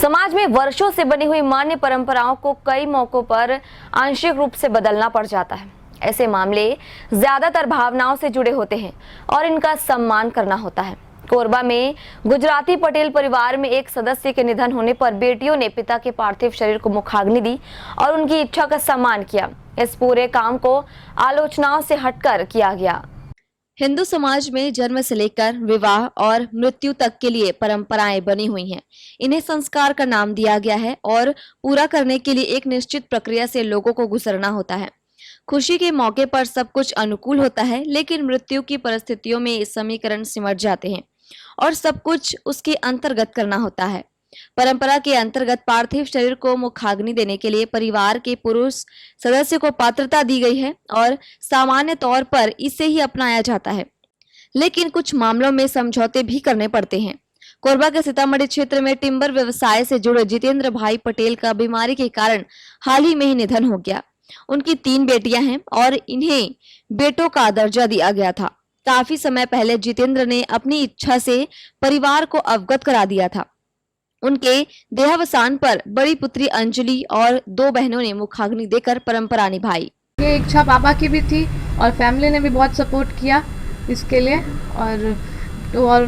समाज में वर्षों से बनी हुई मान्य परंपराओं को कई मौकों पर आंशिक रूप से बदलना पड़ जाता है। ऐसे मामले ज्यादातर भावनाओं से जुड़े होते हैं और इनका सम्मान करना होता है। कोरबा में गुजराती पटेल परिवार में एक सदस्य के निधन होने पर बेटियों ने पिता के पार्थिव शरीर को मुखाग्नि दी और उनकी इच्छा का सम्मान किया। इस पूरे काम को आलोचनाओं से हटकर किया गया। हिंदू समाज में जन्म से लेकर विवाह और मृत्यु तक के लिए परंपराएं बनी हुई हैं। इन्हें संस्कार का नाम दिया गया है और पूरा करने के लिए एक निश्चित प्रक्रिया से लोगों को गुजरना होता है। खुशी के मौके पर सब कुछ अनुकूल होता है, लेकिन मृत्यु की परिस्थितियों में इस समीकरण सिमट जाते हैं और सब कुछ उसके अंतर्गत करना होता है। परंपरा के अंतर्गत पार्थिव शरीर को मुखाग्नि देने के लिए परिवार के पुरुष सदस्य को पात्रता दी गई है और सामान्य तौर पर इसे ही अपनाया जाता है, लेकिन कुछ मामलों में समझौते भी करने पड़ते हैं। कोरबा के सीतामढ़ी क्षेत्र में टिम्बर व्यवसाय से जुड़े जितेंद्र भाई पटेल का बीमारी के कारण हाल ही में ही निधन हो गया। उनकी 3 बेटियां हैं और इन्हें बेटों का दर्जा दिया गया था। काफी समय पहले जितेंद्र ने अपनी इच्छा से परिवार को अवगत करा दिया था। उनके देहावसान पर बड़ी पुत्री अंजलि और 2 बहनों ने मुखाग्नि देकर परंपरा निभाई। ये इच्छा पापा की भी थी और फैमिली ने भी बहुत सपोर्ट किया इसके लिए और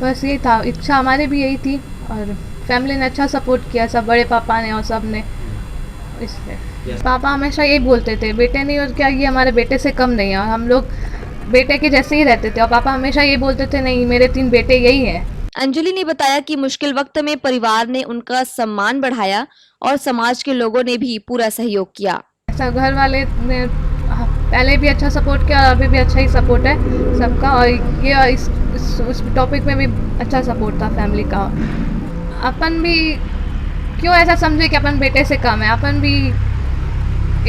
बस यही था, इच्छा हमारी भी यही थी और फैमिली ने अच्छा सपोर्ट किया, सब बड़े पापा ने और सब ने। इसलिए पापा हमेशा यही बोलते थे, बेटे नहीं और क्या, ये हमारे बेटे से कम नहीं है और हम लोग बेटे के जैसे ही रहते थे और पापा हमेशा ये बोलते थे, नहीं मेरे 3 बेटे यही हैं। अंजलि ने बताया कि मुश्किल वक्त में परिवार ने उनका सम्मान बढ़ाया और समाज के लोगों ने भी पूरा सहयोग किया। ऐसा घर वाले ने पहले भी अच्छा सपोर्ट किया और अभी भी अच्छा ही सपोर्ट है सबका और ये इस टॉपिक में भी अच्छा सपोर्ट था फैमिली का। अपन भी क्यों ऐसा समझे कि अपन बेटे से कम है, अपन भी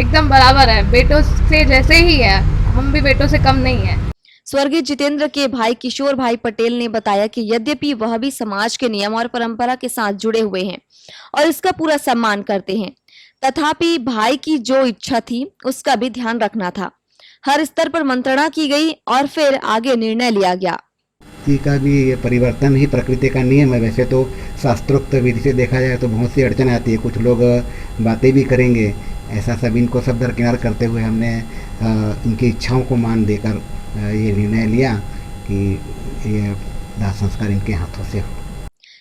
एकदम बराबर है, बेटों से जैसे ही है, हम भी बेटों से कम नहीं है। स्वर्गीय जितेंद्र के भाई किशोर भाई पटेल ने बताया कि यद्यपि वह भी समाज के नियम और परंपरा के साथ जुड़े हुए हैं और इसका पूरा सम्मान करते हैं, तथापि भाई की जो इच्छा थी उसका भी ध्यान रखना था। हर स्तर पर मंत्रणा की गई और फिर आगे निर्णय लिया गया। का भी परिवर्तन ही प्रकृति का नियम है। वैसे तो शास्त्रोक्त विधि से देखा जाए तो बहुत सी अड़चन आती है, कुछ लोग बातें भी करेंगे, ऐसा सब इनको सब दरकिनार करते हुए हमने इनकी इच्छाओं को मान देकर ये निर्णय लिया कि ये दाह संस्कार इनके हाथों से हो।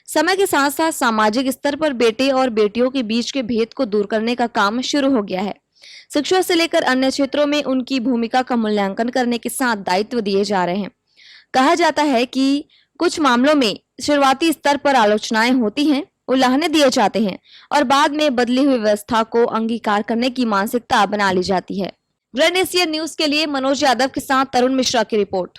समय के साथ साथ सामाजिक स्तर पर बेटे और बेटियों के बीच के भेद को दूर करने का काम शुरू हो गया है। शिक्षा से लेकर अन्य क्षेत्रों में उनकी भूमिका का मूल्यांकन करने के साथ दायित्व दिए जा रहे हैं। कहा जाता है कि कुछ मामलों में शुरुआती स्तर पर आलोचनाएं होती हैं, उल्लाहने दिए जाते हैं और बाद में बदली हुई व्यवस्था को अंगीकार करने की मानसिकता बना ली जाती है। ग्रैंड एशिया न्यूज के लिए मनोज यादव के साथ तरुण मिश्रा की रिपोर्ट।